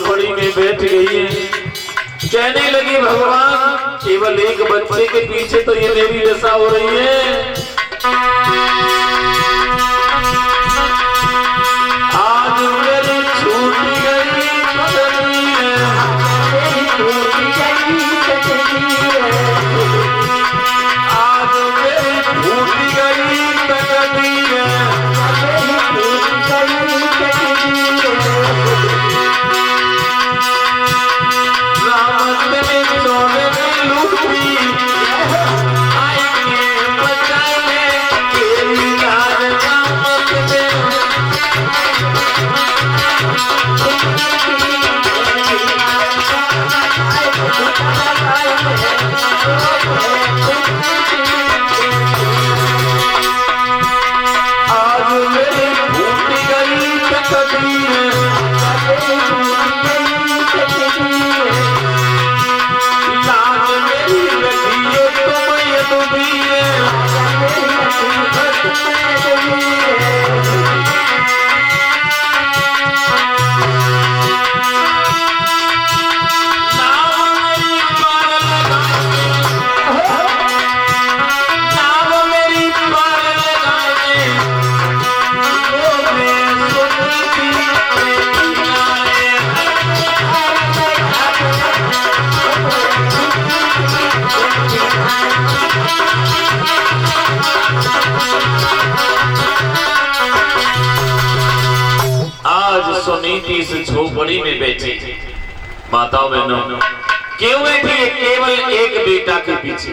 झोपड़ी में बैठ गई है, कहने लगी भगवान केवल एक बच्चे के पीछे तो ये मेरी दशा हो रही है। आज मेरी छूट गई तकदीर, आज मेरी छूट गई तकदीर, सुनीति इस झोपड़ी में बैठी माताओं बहनों क्यों बैठी है? केवल एक बेटा के पीछे,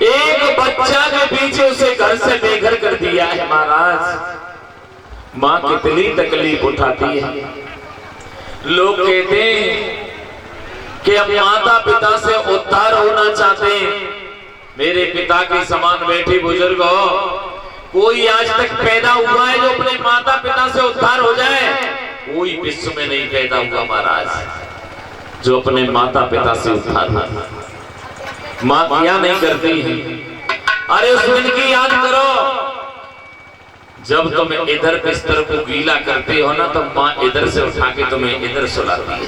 एक बच्चा के पीछे उसे घर से बेघर कर दिया है। महाराज माँ कितनी तकलीफ उठाती है। लोग कहते हैं कि हम माता पिता से उद्धार होना चाहते हैं। मेरे पिता के समान बैठे बुजुर्ग हो, कोई आज तक पैदा हुआ है जो अपने माता पिता से उद्धार हो जाए? कोई विश्व में नहीं पैदा हुआ महाराज जो अपने माता पिता से उद्धार हो। माँ क्या नहीं करती है? अरे उस दिन की याद करो जब तुम इधर बिस्तर को गीला करते हो ना, तो माँ इधर से उठा के तुम्हें इधर सुलाती है।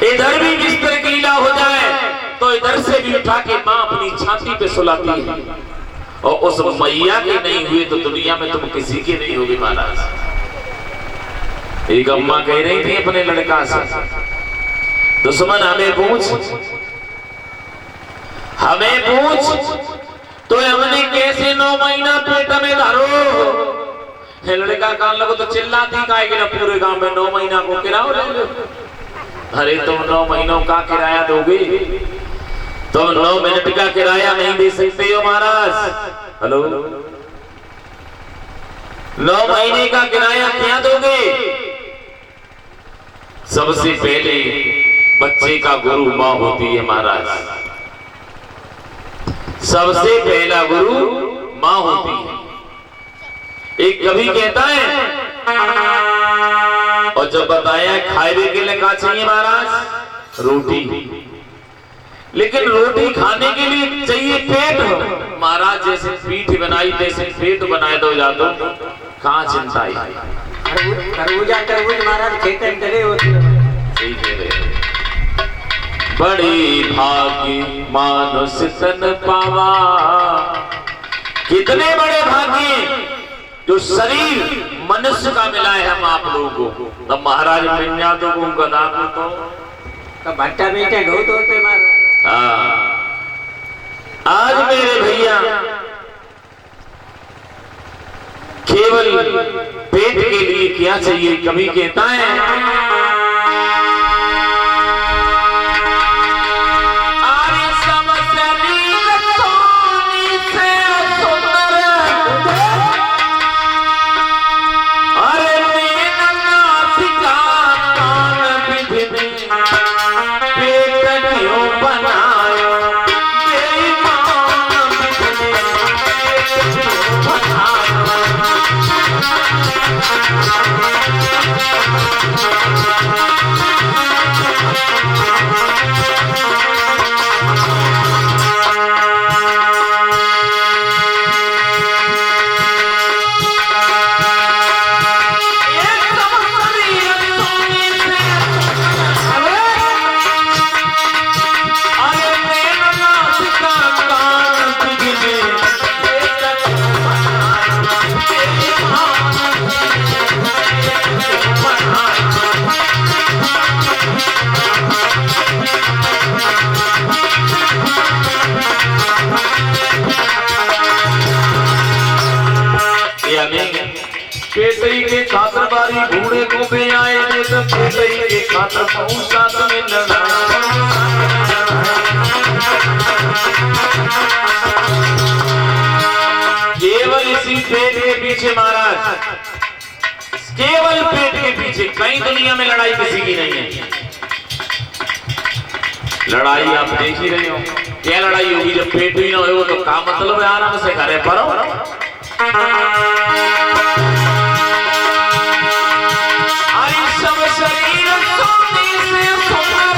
इधर भी बिस्तर गीला हो जाए तो इधर से भी उठा के माँ अपनी छाती पे सुलाती है। और उस मैया के नहीं हुए तो दुनिया में तुम किसी के नहीं होगी महाराज। एक अम्मा कह रही थी अपने लड़का से, दुश्मन हमें पूछ तो हमने कैसे 9 महीना पेट में धरो। लड़का कान लगो तो चिल्लाती काहे कि ना पूरे गांव में 9 महीना को किराया ले लो। अरे तुम 9 महीनों का किराया दोगे? तुम 9 मिनट का किराया नहीं दे सकते हो महाराज। हेलो, 9 महीने का किराया क्या दोगे? सबसे पहले बच्चे का गुरु माँ होती है महाराज। सबसे पहला गुरु माँ होती है। एक कवि कहता है, और जब बताया खाने के लिए क्या चाहिए महाराज? रोटी। लेकिन रोटी खाने के लिए चाहिए पेट। महाराज जैसे पीठ बनाई तैसे पेट बनाए दो जा तो कहाँ चिंता है? तरबूज महाराज खेत में डरे होते हैं। बड़ी भागी मानुष तन पावा, कितने बड़े भागी जो शरीर मनुष्य का मिला है हम आप लोगों को। तब महाराज मिन्या तो गदा को तो भट्टा बेटे ढोत होते महाराज। आज मेरे भैया केवल पेट के लिए क्या चाहिए? कभी कहता है पेटई के खातर बारी बूढ़े को पे आए ने तो पेटई के खातर बहु साथ में केवल इसी पेट के पीछे महाराज, केवल पेट के पीछे, कहीं दुनिया में लड़ाई किसी की नहीं है। लड़ाई आप देख ही रहे हो, क्या लड़ाई होगी जब पेट ही ना हो तो क्या मतलब है आराम से घरे परो। अरे सब शरीर सोने से सुंदर,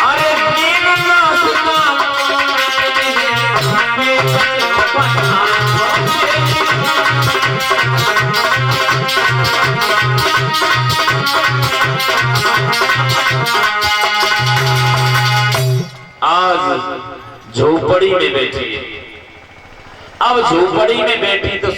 अरे नींद ना सुना आज झोपड़ी में बैठी है। अब झोपड़ी में बैठी तो